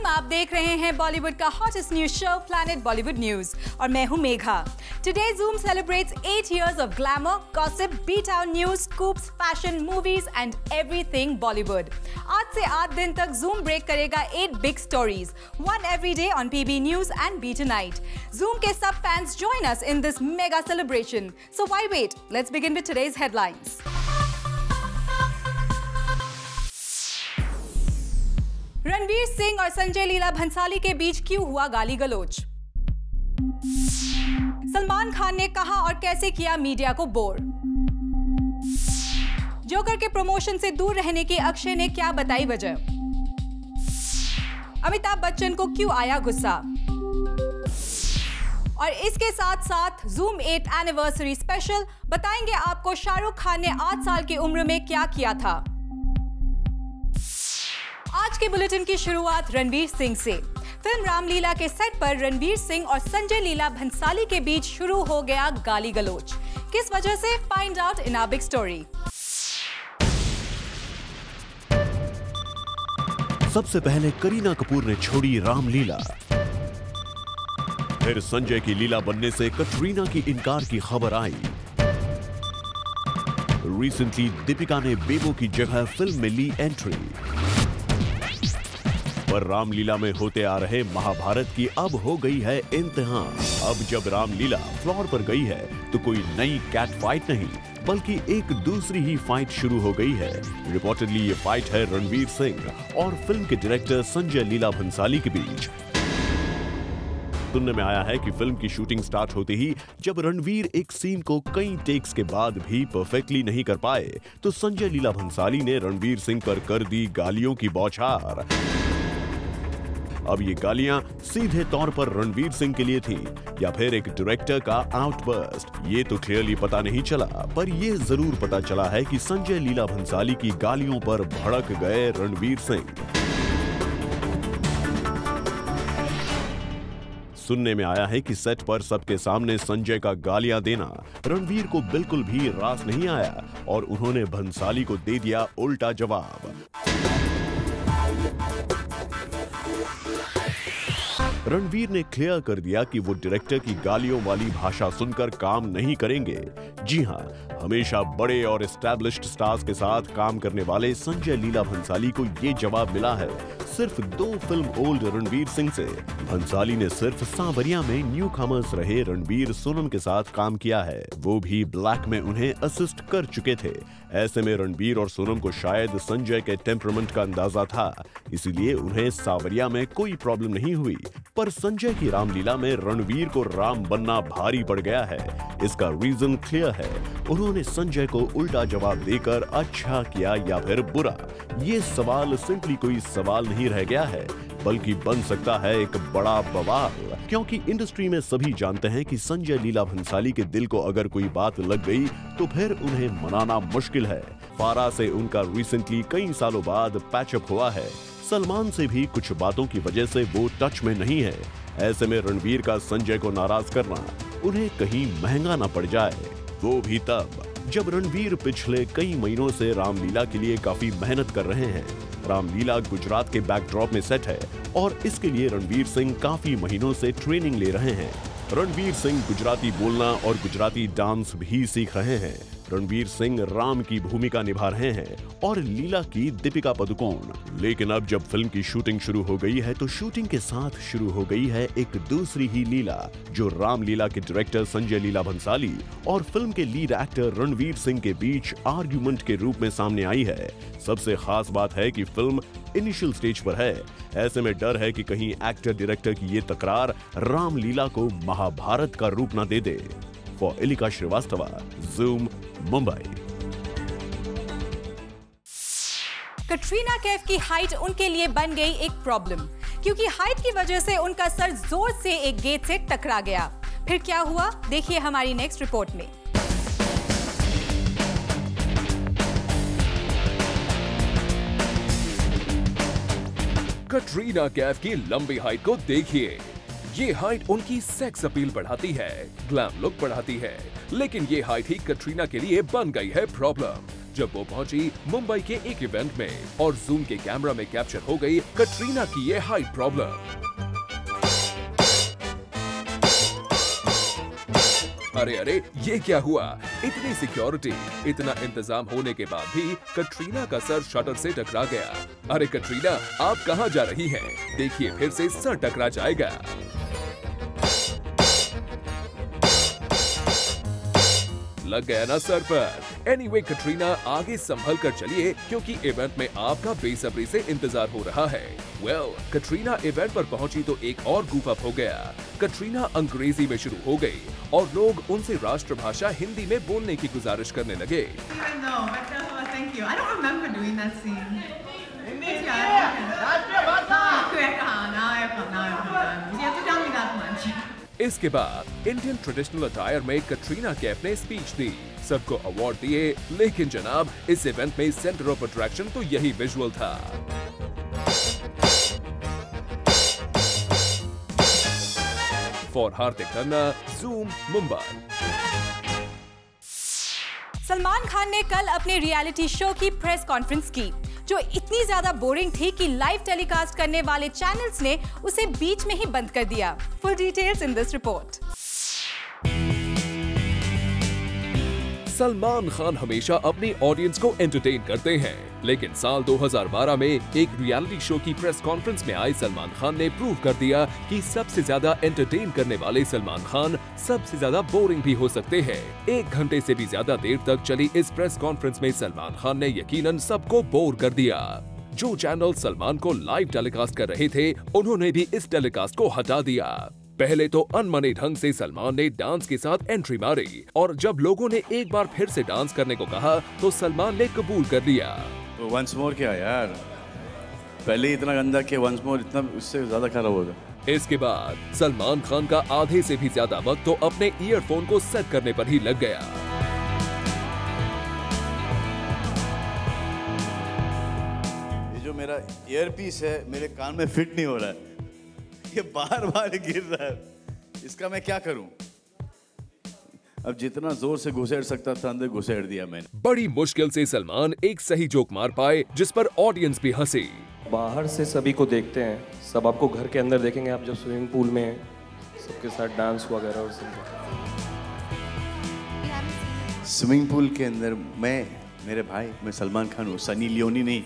Welcome, आप देख रहे हैं बॉलीवुड का hottest news show planet Bollywood news और मैं हूं Megha. Today Zoom celebrates 8 years of glamour, gossip, beat-out news, scoops, fashion, movies and everything Bollywood. आज से 8 दिन तक Zoom break करेगा 8 big stories, one every day on PB News and B Tonight. Zoom के सब fans join us in this mega celebration. So why wait? Let's begin with today's headlines. Ranveer Singh और संजय लीला भंसाली के बीच क्यों हुआ गाली गलौज? सलमान खान ने कहा और कैसे किया मीडिया को बोर? जोकर के प्रमोशन से दूर रहने की अक्षय ने क्या बताई वजह? अमिताभ बच्चन को क्यों आया गुस्सा? और इसके साथ साथ Zoom 8 एनिवर्सरी स्पेशल बताएंगे आपको शाहरुख खान ने 8 साल की उम्र में क्या किया था। आज के बुलेटिन की शुरुआत रणवीर सिंह से। फिल्म रामलीला के सेट पर रणवीर सिंह और संजय लीला भंसाली के बीच शुरू हो गया गाली गलौज। किस वजह से? Find out in our big story. सबसे पहले करीना कपूर ने छोड़ी रामलीला, फिर संजय की लीला बनने से कटरीना की इनकार की खबर आई। रिसेंटली दीपिका ने बेबो की जगह फिल्म में ली एंट्री। पर रामलीला में होते आ रहे महाभारत की अब हो गई है इंतहा। अब जब रामलीला फ्लोर पर गई है तो कोई नई कैट फाइट नहीं बल्कि एक दूसरी ही फाइट शुरू हो गई है। रिपोर्टेडली ये फाइट है रणवीर सिंह और फिल्म के डायरेक्टर संजय लीला भंसाली के बीच। सुनने में आया है कि फिल्म की शूटिंग स्टार्ट होते ही जब रणवीर एक सीन को कई टेक्स के बाद भी परफेक्टली नहीं कर पाए तो संजय लीला भंसाली ने रणवीर सिंह पर कर दी गालियों की बौछार। अब ये गालियां सीधे तौर पर रणवीर सिंह के लिए थी या फिर एक डायरेक्टर का आउटबर्स्ट, ये तो क्लियरली पता नहीं चला, पर ये जरूर पता चला है कि संजय लीला भंसाली की गालियों पर भड़क गए रणवीर सिंह। सुनने में आया है कि सेट पर सबके सामने संजय का गालियां देना रणवीर को बिल्कुल भी रास नहीं आया और उन्होंने भंसाली को दे दिया उल्टा जवाब। रणवीर ने क्लियर कर दिया कि वो डायरेक्टर की गालियों वाली भाषा सुनकर काम नहीं करेंगे। जी हां, हमेशा बड़े और एस्टैब्लिश्ड स्टार्स के साथ काम करने वाले संजय लीला भंसाली को ये जवाब मिला है सिर्फ 2 फिल्म ओल्ड रणवीर सिंह से। भंसाली ने सिर्फ सांवरिया में न्यू कमर्स रहे रणवीर सोनम के साथ काम किया है, वो भी ब्लैक में उन्हें असिस्ट कर चुके थे। ऐसे में रणवीर और सोनम को शायद संजय के टेम्परामेंट का अंदाजा था, इसीलिए उन्हें सांवरिया में कोई प्रॉब्लम नहीं हुई। पर संजय की रामलीला में रणवीर को राम बनना भारी पड़ गया है। इसका रीजन क्लियर है, उन्होंने संजय को उल्टा जवाब देकर अच्छा किया या फिर बुरा। ये सवाल सिंपली कोई सवाल नहीं रह गया है बल्कि बन सकता है एक बड़ा बवाल, क्योंकि इंडस्ट्री में सभी जानते हैं कि संजय लीला भंसाली के दिल को अगर कोई बात लग गई तो फिर उन्हें मनाना मुश्किल है। फारा से उनका रिसेंटली कई सालों बाद पैचअप हुआ है। सलमान से भी कुछ बातों की वजह से वो टच में नहीं है। ऐसे में रणवीर का संजय को नाराज करना उन्हें कहीं महंगा ना पड़ जाए, वो भी तब जब रणवीर पिछले कई महीनों से रामलीला के लिए काफी मेहनत कर रहे हैं। रामलीला गुजरात के बैकड्रॉप में सेट है और इसके लिए रणवीर सिंह काफी महीनों से ट्रेनिंग ले रहे हैं। रणवीर सिंह गुजराती बोलना और गुजराती डांस भी सीख रहे हैं। रणवीर सिंह राम की भूमिका निभा रहे हैं और लीला की दीपिका पादुकोण। लेकिन अब जब फिल्म की शूटिंग शुरू हो गई है तो शूटिंग के साथ शुरू हो गई है एक दूसरी ही लीला जो रामलीला के डायरेक्टर संजय लीला भंसाली और फिल्म के लीड एक्टर रणवीर सिंह के बीच आर्ग्यूमेंट के रूप में सामने आई है। सबसे खास बात है कि फिल्म इनिशियल स्टेज पर है, ऐसे में डर है कि कहीं एक्टर डायरेक्टर की ये तकरार रामलीला को महाभारत का रूप न दे दे। For Ilika Srivastava, Zoom, Mumbai. कटरीना कैफ की हाइट उनके लिए बन गई एक प्रॉब्लम, क्योंकि हाइट की वजह से उनका सर जोर से एक गेट से टकरा गया। फिर क्या हुआ, देखिए हमारी नेक्स्ट रिपोर्ट में। कटरीना कैफ की लंबी हाइट को देखिए। ये हाइट उनकी सेक्स अपील बढ़ाती है, ग्लैम लुक बढ़ाती है, लेकिन ये हाइट ही कटरीना के लिए बन गई है प्रॉब्लम। जब वो पहुंची मुंबई के एक इवेंट में और जूम के कैमरा में कैप्चर हो गई कटरीना की ये हाइट प्रॉब्लम। अरे अरे ये क्या हुआ? इतनी सिक्योरिटी, इतना इंतजाम होने के बाद भी कटरीना का सर शटर से टकरा गया। अरे कटरीना, आप कहां जा रही हैं? देखिए फिर से सर टकरा जाएगा। लग गया ना सर पर। एनीवे कटरीना, आगे संभल कर चलिए क्योंकि इवेंट में आपका बेसब्री से इंतजार हो रहा है। कटरीना इवेंट पर पहुंची तो एक और गूफ अप हो गया। कटरीना अंग्रेजी में शुरू हो गई और लोग उनसे राष्ट्रभाषा हिंदी में बोलने की गुजारिश करने लगे। इसके बाद इंडियन ट्रेडिशनल अटायर में कटरीना कैफ ने स्पीच दी, सबको अवार्ड दिए, लेकिन जनाब इस इवेंट में सेंटर ऑफ अट्रैक्शन तो यही विजुअल था। For Hardik Khanna, zoom, Mumbai. Salman Khan ने कल अपने रियलिटी शो की प्रेस कॉन्फ्रेंस की, जो इतनी ज्यादा बोरिंग थी कि लाइव टेलीकास्ट करने वाले चैनल्स ने उसे बीच में ही बंद कर दिया। Full details in this report. Salman Khan हमेशा अपनी ऑडियंस को एंटरटेन करते हैं, लेकिन साल 2012 में एक रियलिटी शो की प्रेस कॉन्फ्रेंस में आए सलमान खान ने प्रूव कर दिया कि सबसे ज्यादा एंटरटेन करने वाले सलमान खान सबसे ज्यादा बोरिंग भी हो सकते हैं। 1 घंटे से भी ज्यादा देर तक चली इस प्रेस कॉन्फ्रेंस में सलमान खान ने यकीनन सबको बोर कर दिया। जो चैनल सलमान को लाइव टेलीकास्ट कर रहे थे, उन्होंने भी इस टेलीकास्ट को हटा दिया। पहले तो अनमने ढंग से सलमान ने डांस के साथ एंट्री मारी और जब लोगों ने एक बार फिर से डांस करने को कहा तो सलमान ने कबूल कर दिया। तो वंस मोर क्या यार, पहले इतना गंदा कि वंस मोर इतना उससे ज्यादा खराब होगा। इसके बाद सलमान खान का आधे से भी ज्यादा वक्त तो अपने ईयरफोन को सेट करने पर ही लग गया। ये जो मेरा ईयरपीस है मेरे कान में फिट नहीं हो रहा है, ये बार बार गिर रहा है, इसका मैं क्या करूं? अब जितना जोर से घुसेड़ सकता था अंदर घुसेड़ दिया मैंने। बड़ी मुश्किल से सलमान एक सही जोक मार पाए जिस पर ऑडियंस भी हंसी। बाहर से सभी को देखते हैं, सब आपको घर के अंदर देखेंगे आप जब स्विमिंग पूल में सबके साथ डांस वगैरह और सब। स्विमिंग पूल के अंदर मेरे भाई, मैं सलमान खान हूँ, सनी लियोनी नहीं।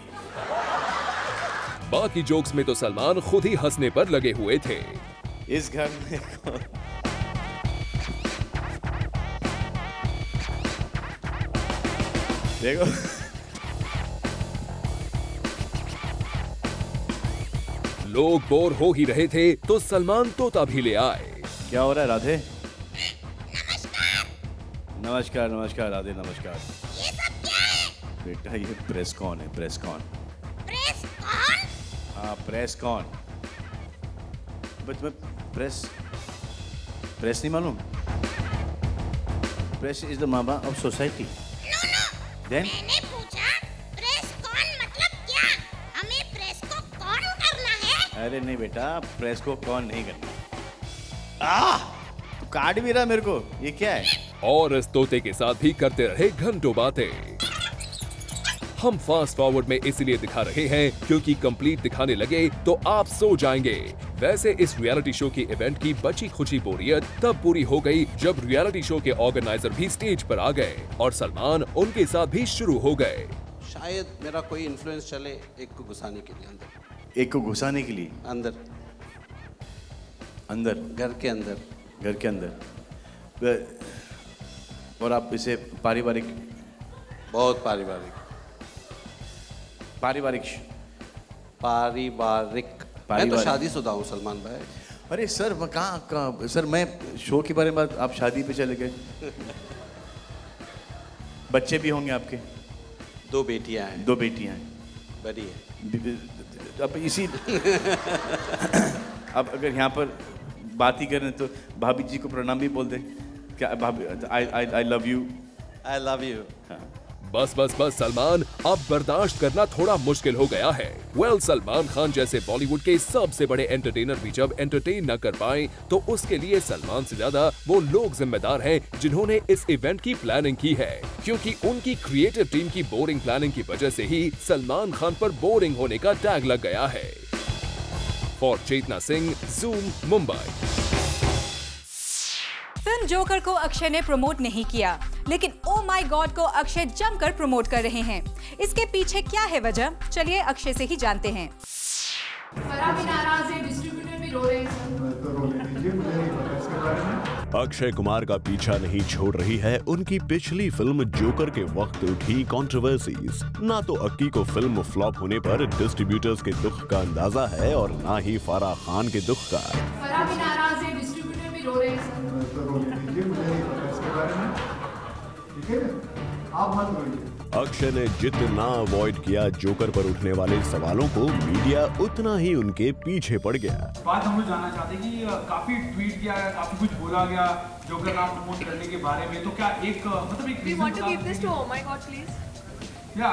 बाकी जोक्स में तो सलमान खुद ही हंसने पर लगे हुए थे। इस घर में देखो लोग बोर हो ही रहे थे तो सलमान तोता भी ले आए। क्या हो रहा है राधे? नमस्कार नमस्कार राधे, नमस्कार। ये सब क्या है? बेटा ये प्रेस कौन है? प्रेस कौन? प्रेस कौन? हाँ प्रेस कौन? तुम्हें प्रेस नहीं मालूम? Press is the mama of society. No, मैंने पूछा प्रेस कौन मतलब क्या? हमें प्रेस को कौन करना है? अरे नहीं बेटा, प्रेस को कौन नहीं करना। तू काट भी रहा मेरे को, ये क्या है? और इस तोते के साथ भी करते रहे घंटों बातें। हम फास्ट फॉरवर्ड में इसलिए दिखा रहे हैं क्योंकि कंप्लीट दिखाने लगे तो आप सो जाएंगे। वैसे इस रियलिटी शो की इवेंट की बची खुची बोरियत तब पूरी हो गई जब रियलिटी शो के ऑर्गेनाइजर भी स्टेज पर आ गए और सलमान उनके साथ भी शुरू हो गए। शायद मेरा कोई इन्फ्लुएंस चले एक को घुसाने के लिए अंदर। एक को घुसाने के लिए अंदर अंदर घर के अंदर। और आप इसे पारिवारिक बहुत पारिवारिक मैं तो शादीशुदा हूँ सलमान भाई। अरे सर कहाँ सर, मैं शो के बारे में आप शादी पे चले गए। बच्चे भी होंगे आपके? 2 बेटियां हैं। 2 बेटियां हैं, बड़ी है। अब इसी अब अगर यहाँ पर बात ही करें तो भाभी जी को प्रणाम भी बोल दें क्या? भाभी I love you. I love you. बस सलमान, अब बर्दाश्त करना थोड़ा मुश्किल हो गया है। सलमान खान जैसे बॉलीवुड के सबसे बड़े एंटरटेनर भी जब एंटरटेन न कर पाए तो उसके लिए सलमान से ज्यादा वो लोग जिम्मेदार हैं जिन्होंने इस इवेंट की प्लानिंग की है, क्योंकि उनकी क्रिएटिव टीम की बोरिंग प्लानिंग की वजह से ही सलमान खान पर बोरिंग होने का टैग लग गया है। For Chetna Singh, Zoom, Mumbai. Film Joker को अक्षय ने प्रमोट नहीं किया, लेकिन ओ माय गॉड को अक्षय जमकर प्रमोट कर रहे हैं। इसके पीछे क्या है वजह, चलिए अक्षय से ही जानते हैं। फराह भी नाराज है, डिस्ट्रीब्यूटर भी रो रहे हैं। अक्षय कुमार का पीछा नहीं छोड़ रही है उनकी पिछली फिल्म जोकर के वक्त उठी कंट्रोवर्सीज। ना तो अक्की को फिल्म फ्लॉप होने पर डिस्ट्रीब्यूटर्स के दुख का अंदाजा है और ना ही फराह खान के दुख का। फराह भी नाराज है, डिस्ट्रीब्यूटर भी रो रहे हैं। अक्षय ने जितना अवॉइड किया जोकर पर उठने वाले सवालों को, मीडिया उतना ही उनके पीछे पड़ गया। बात हम लोग जानना चाहते हैं कि काफी ट्वीट किया गया, काफी कुछ बोला गया जोकर नाम प्रमोट करने के बारे में, तो क्या एक मतलब एक रीजन बता सकते हैं? Oh my God, please. या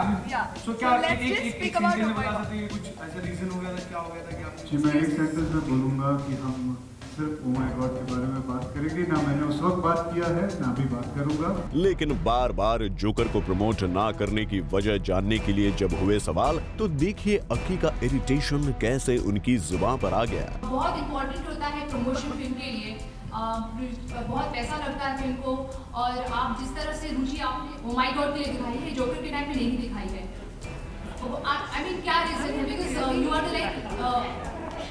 सो क्या let's एक just एक speak एक about सेंटेंस Oh में my बता God. सकते हैं कुछ ऐसा रीजन हो गया था, क्या हो गया था कि आप? जी, मैं एक सेंटेंस में बोलूँगा कि हम सिर्फ ओ माय गॉड के बारे में बात करेंगे। ना मैंने उस वक्त बात किया है, ना भी बात करूँगा। लेकिन बार बार जोकर को प्रमोट ना करने की वजह जानने के लिए जब हुए सवाल, तो देखिए अक्की का इरिटेशन कैसे उनकी जुबान पर आ गया। बहुत इम्पोर्टेंट होता है प्रमोशन फिल्म के लिए, बहुत पैसा लगता है फिल्म को, और आप जिस तरह से रुचि आपने ओ माय गॉड के लिए दिखाई है, जोकर के टाइम पे नहीं दिखाई है। आई मीन क्या रीजन है, बिकॉज यू आर लाइक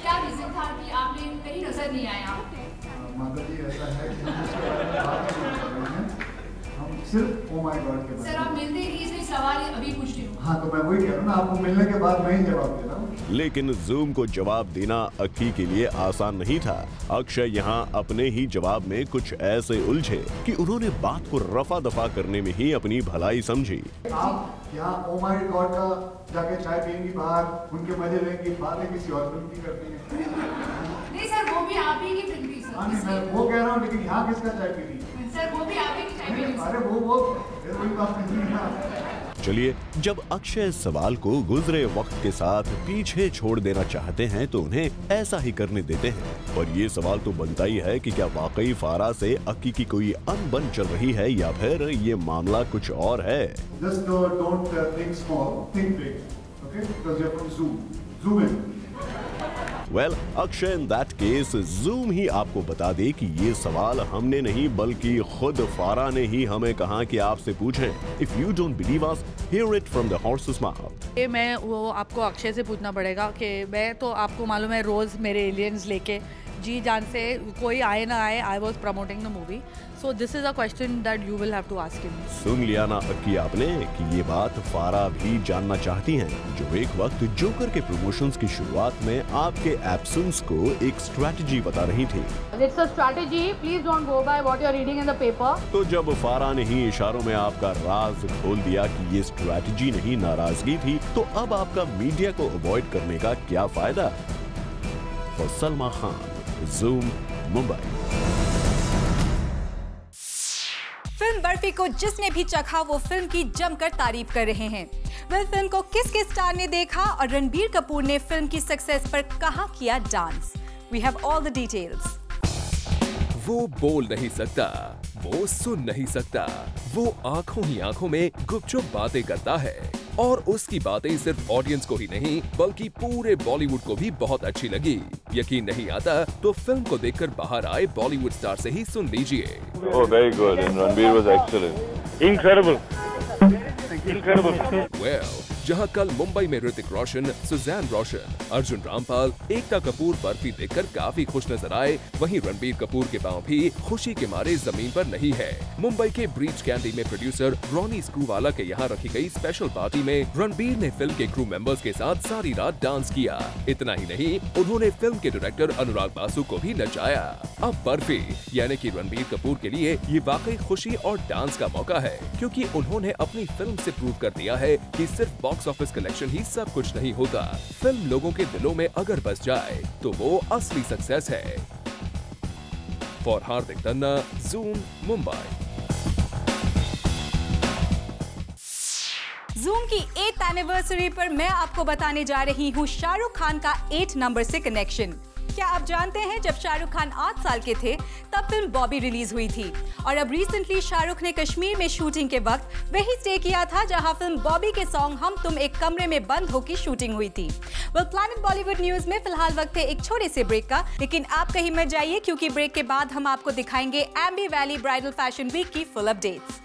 क्या रीजन था कि आपने कहीं नजर नहीं आया? माता जी, ऐसा है कि हम उसके बारे में बात नहीं कर रहे हैं, हम सिर्फ ओ माय गॉड के बारे में। सर, आप मिलते ही इसलिए सवाल अभी पूछ रही हूँ। हाँ, तो मैं वही कह रहा हूँ ना, आपको मिलने के बाद मैं ही जवाब दे रहा हूँ। लेकिन ज़ूम को जवाब देना अक्की के लिए आसान नहीं था। अक्षय यहाँ अपने ही जवाब में कुछ ऐसे उलझे कि उन्होंने बात को रफा दफा करने में ही अपनी भलाई समझी। आप यहाँ ओ माय गॉड का जाके चाय पियेंगी बाहर, उनके मजे लेंगी, बातें किसी और फिल्म की करती हैं। नहीं सर, वो भी आप ही की फिल्म थी सर। हाँ, नहीं, मैं वो कह रहा हूँ, लेकिन यहाँ किसका चाय पी रही है? सर, वो भी आप ही की चाय पी रही है। अरे वो वही बात नहीं है। चलिए, जब अक्षय इस सवाल को गुजरे वक्त के साथ पीछे छोड़ देना चाहते हैं तो उन्हें ऐसा ही करने देते हैं। और ये सवाल तो बनता ही है कि क्या वाकई फारा से अक्की की कोई अनबन चल रही है या फिर ये मामला कुछ और है। Just don't think small, think big, okay? Because you're from Zoom. Zoom in. Well, Akshay in that case Zoom ही आपको बता दे कि ये सवाल हमने नहीं बल्कि खुद फारा ने ही हमें कहा कि आपसे पूछें। If you don't believe us, here it from the horses mouth. ये मैं वो आपको अक्षय से पूछना पड़ेगा कि मैं तो आपको मालूम है रोज मेरे एलियंस लेके जी जान से कोई आए ना आए, I was promoting the movie, so this is a question that you will have to ask him. सुन लिया ना अक्की आपने कि ये बात फारा भी जानना चाहती हैं, जो एक वक्त जोकर के प्रमोशंस की शुरुआत में आपके एब्सेंस को एक स्ट्रेटजी बता रही थी। It's a strategy, please don't go by what you are reading in the paper. तो जब फारा ने ही इशारों में आपका राज खोल दिया कि ये स्ट्रेटजी नहीं नाराजगी थी, तो अब आपका मीडिया को अवॉइड करने का क्या फायदा। और सलमा खान, ज़ूम, मुंबई। फिल्म बर्फी को जिसने भी चखा वो फिल्म की जमकर तारीफ कर रहे हैं। वेल, फिल्म को किस किस स्टार ने देखा और रणबीर कपूर ने फिल्म की सक्सेस पर कहां किया dance? We have all the details. वो बोल नहीं सकता, वो सुन नहीं सकता, वो आंखों ही आंखों में गुपचुप बातें करता है और उसकी बातें सिर्फ ऑडियंस को ही नहीं बल्कि पूरे बॉलीवुड को भी बहुत अच्छी लगी। यकीन नहीं आता तो फिल्म को देखकर बाहर आए बॉलीवुड स्टार से ही सुन लीजिए। Oh, very good, and Ranbir was excellent. Incredible. Incredible. Well, जहां कल मुंबई में ऋतिक रोशन, सुजैन रोशन, अर्जुन रामपाल, एकता कपूर बर्फी देखकर काफी खुश नजर आए, वहीं रणबीर कपूर के पांव भी खुशी के मारे जमीन पर नहीं है। मुंबई के ब्रीच कैंडी में प्रोड्यूसर रॉनी स्क्रूवाला के यहाँ रखी गई स्पेशल पार्टी में रणबीर ने फिल्म के क्रू मेंबर्स के साथ सारी रात डांस किया। इतना ही नहीं, उन्होंने फिल्म के डायरेक्टर अनुराग बासु को भी नचाया। अब बर्फी यानी कि रणबीर कपूर के लिए ये वाकई खुशी और डांस का मौका है, क्योंकि उन्होंने अपनी फिल्म से प्रूव कर दिया है कि सिर्फ बॉक्स ऑफिस कलेक्शन ही सब कुछ नहीं होता। फिल्म लोगों के दिलों में अगर बस जाए तो वो असली सक्सेस है। For Hardik Tanna, zoom, Mumbai. Zoom की 8th एनिवर्सरी पर मैं आपको बताने जा रही हूँ शाहरुख खान का 8 नंबर से कनेक्शन। क्या आप जानते हैं जब शाहरुख खान 8 साल के थे तब फिल्म बॉबी रिलीज हुई थी और अब रिसेंटली शाहरुख ने कश्मीर में शूटिंग के वक्त वही स्टे किया था जहां फिल्म बॉबी के सॉन्ग हम तुम एक कमरे में बंद हो की शूटिंग हुई थी। प्लैनेट बॉलीवुड न्यूज में फिलहाल वक्त है एक छोटे से ब्रेक का, लेकिन आप कहीं मत जाइए क्योंकि ब्रेक के बाद हम आपको दिखाएंगे Aamby valley bridal fashion week की फुल अपडेट्स।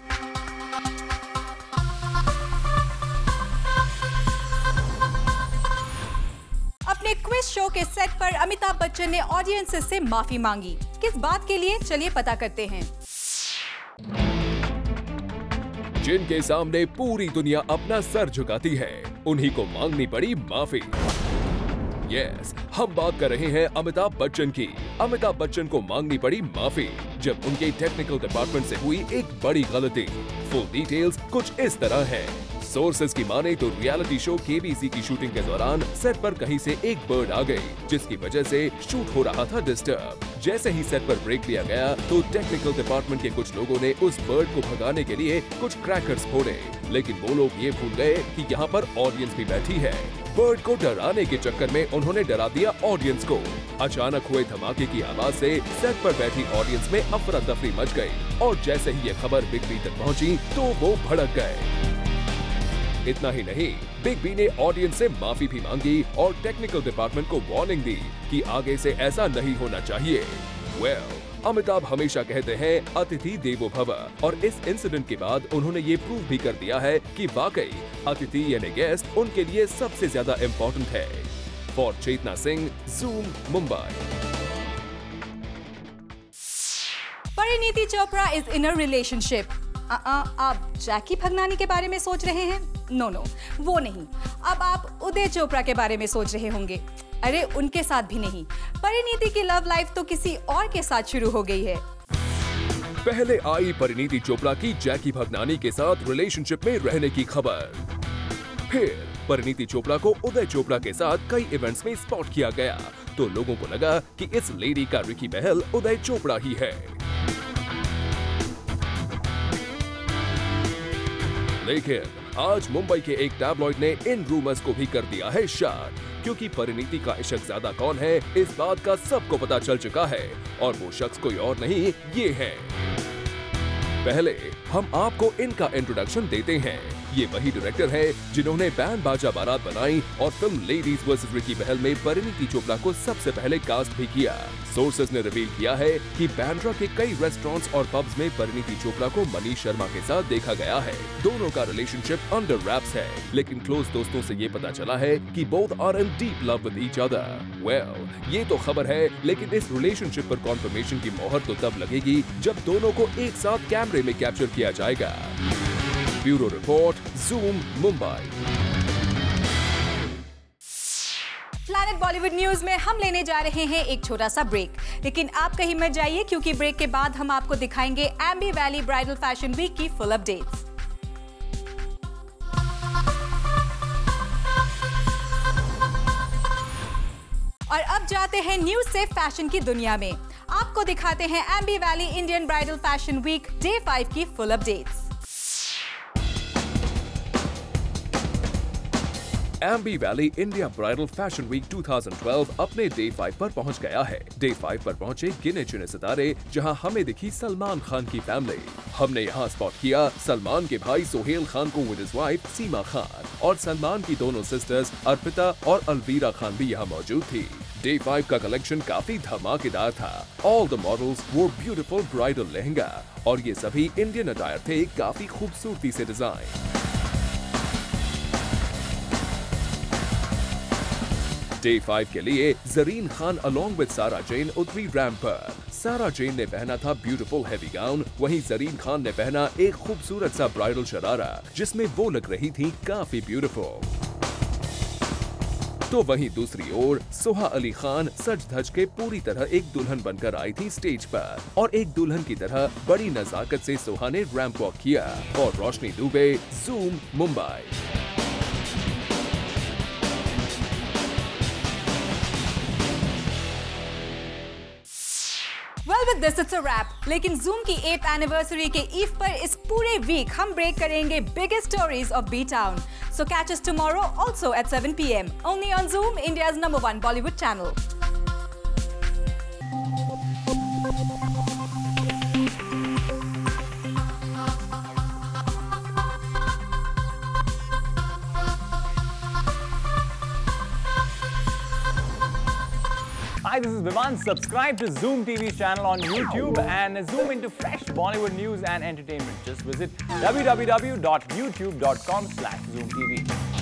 अपने क्विज शो के सेट पर अमिताभ बच्चन ने ऑडियंसेस से माफी मांगी। किस बात के लिए, चलिए पता करते हैं। जिनके सामने पूरी दुनिया अपना सर झुकाती है, उन्हीं को मांगनी पड़ी माफी। यस, हम बात कर रहे हैं अमिताभ बच्चन की। अमिताभ बच्चन को मांगनी पड़ी माफी जब उनके टेक्निकल डिपार्टमेंट से हुई एक बड़ी गलती। फुल डिटेल्स कुछ इस तरह है। सोर्सेज की माने तो रियलिटी शो केबीसी की शूटिंग के दौरान सेट पर कहीं से एक बर्ड आ गई, जिसकी वजह से शूट हो रहा था डिस्टर्ब। जैसे ही सेट पर ब्रेक लिया गया तो टेक्निकल डिपार्टमेंट के कुछ लोगों ने उस बर्ड को भगाने के लिए कुछ क्रैकर्स फोड़े, लेकिन वो लोग ये भूल गए कि यहाँ पर ऑडियंस भी बैठी है। बर्ड को डराने के चक्कर में उन्होंने डरा दिया ऑडियंस को। अचानक हुए धमाके की आवाज से सेट पर बैठी ऑडियंस में अफरा तफरी मच गई और जैसे ही ये खबर बिग बी तक पहुंची तो वो भड़क गए। इतना ही नहीं, बिग बी ने ऑडियंस से माफी भी मांगी और टेक्निकल डिपार्टमेंट को वार्निंग दी कि आगे से ऐसा नहीं होना चाहिए। अमिताभ हमेशा कहते हैं अतिथि देवो भव और इस इंसिडेंट के बाद उन्होंने ये प्रूव भी कर दिया है कि वाकई अतिथि यानी गेस्ट उनके लिए सबसे ज्यादा इम्पोर्टेंट है। For Chetna Singh, Zoom, Mumbai. Parineeti Chopra is in a relationship. आप जैकी भगनानी के बारे में सोच रहे हैं? नो, वो नहीं। अब आप उदय चोपड़ा के बारे में सोच रहे होंगे। अरे उनके साथ भी नहीं, परिणीति की लव लाइफ तो किसी और के साथ शुरू हो गई है। पहले आई परिणीति चोपड़ा की जैकी भगनानी के साथ रिलेशनशिप में रहने की खबर। फिर परिणीति चोपड़ा को उदय चोपड़ा के साथ कई इवेंट्स में स्पॉट किया गया तो लोगों को लगा कि इस लेडी का रिकी बहल उदय चोपड़ा ही है। लेकिन आज मुंबई के एक टैबलॉइड ने इन रूमर्स को भी कर दिया है शार्ट, क्योंकि परिणीति का इश्क ज्यादा कौन है इस बात का सबको पता चल चुका है और वो शख्स कोई और नहीं, ये है। पहले हम आपको इनका इंट्रोडक्शन देते हैं। ये वही डायरेक्टर है जिन्होंने बैंड बाजा बारात बनाई और फिल्म लेडीज वर्सेस रिकी बहल में परिणीति चोपड़ा को सबसे पहले कास्ट भी किया। सोर्सेज ने रिवील किया है कि बैंड्रा के कई रेस्टोरेंट्स और पब्स में परिणीति चोपड़ा को मनीष शर्मा के साथ देखा गया है। दोनों का रिलेशनशिप अंडर रैप्स है, लेकिन क्लोज दोस्तों से ये पता चला है कि both are in deep love with each other. ये तो खबर है, लेकिन इस रिलेशनशिप पर कॉन्फर्मेशन की मोहर तो तब लगेगी जब दोनों को एक साथ कैमरे में कैप्चर किया जाएगा। Bureau report, zoom, Mumbai. Planet Bollywood news में हम लेने जा रहे हैं एक छोटा सा ब्रेक, लेकिन आप कहीं मत जाइए क्योंकि ब्रेक के बाद हम आपको दिखाएंगे Aamby valley bridal fashion week की फुल अपडेट्स। और अब जाते हैं न्यूज से फैशन की दुनिया में। आपको दिखाते हैं Aamby Valley Indian bridal fashion week day 5 की full updates. Aamby Valley India bridal fashion week 2012 अपने डे 5 पर पहुंच गया है। डे 5 पर पहुंचे गिने चुने सितारे, जहां हमें दिखी सलमान खान की फैमिली। हमने यहां स्पॉट किया सलमान के भाई सोहेल खान को विद हिज वाइफ सीमा खान, और सलमान की दोनों सिस्टर्स अर्पिता और अलवीरा खान भी यहां मौजूद थी। डे 5 का कलेक्शन काफी धमाकेदार था। ऑल द मॉडल्स वोर ब्यूटीफुल ब्राइडल लहंगा और ये सभी इंडियन अटायर थे, काफी खूबसूरती से डिजाइन। डे 5 के लिए जरीन खान अलोंग विद सारा जेन उतरी रैंप पर। सारा जेन ने पहना था ब्यूटीफुल हैवी गाउन, वहीं जरीन खान ने पहना एक खूबसूरत सा ब्राइडल शरारा जिसमें वो लग रही थी काफी ब्यूटीफुल। तो वहीं दूसरी ओर सोहा अली खान सज धज के पूरी तरह एक दुल्हन बनकर आई थी स्टेज पर, और एक दुल्हन की तरह बड़ी नजाकत से सोहा ने रैंप वॉक किया। और Roshni Dubey, Zoom, Mumbai. Well, with this it's a wrap. लेकिन Zoom की 8th एनिवर्सरी के ईव पर इस पूरे वीक हम ब्रेक करेंगे biggest stories of B town. So catch us tomorrow also at 7 p.m. only on Zoom, India's #1 Bollywood channel. Hi, this is Vivan. Subscribe to Zoom TV channel on YouTube and zoom into fresh Bollywood news and entertainment. Just visit www.youtube.com/zoomtv.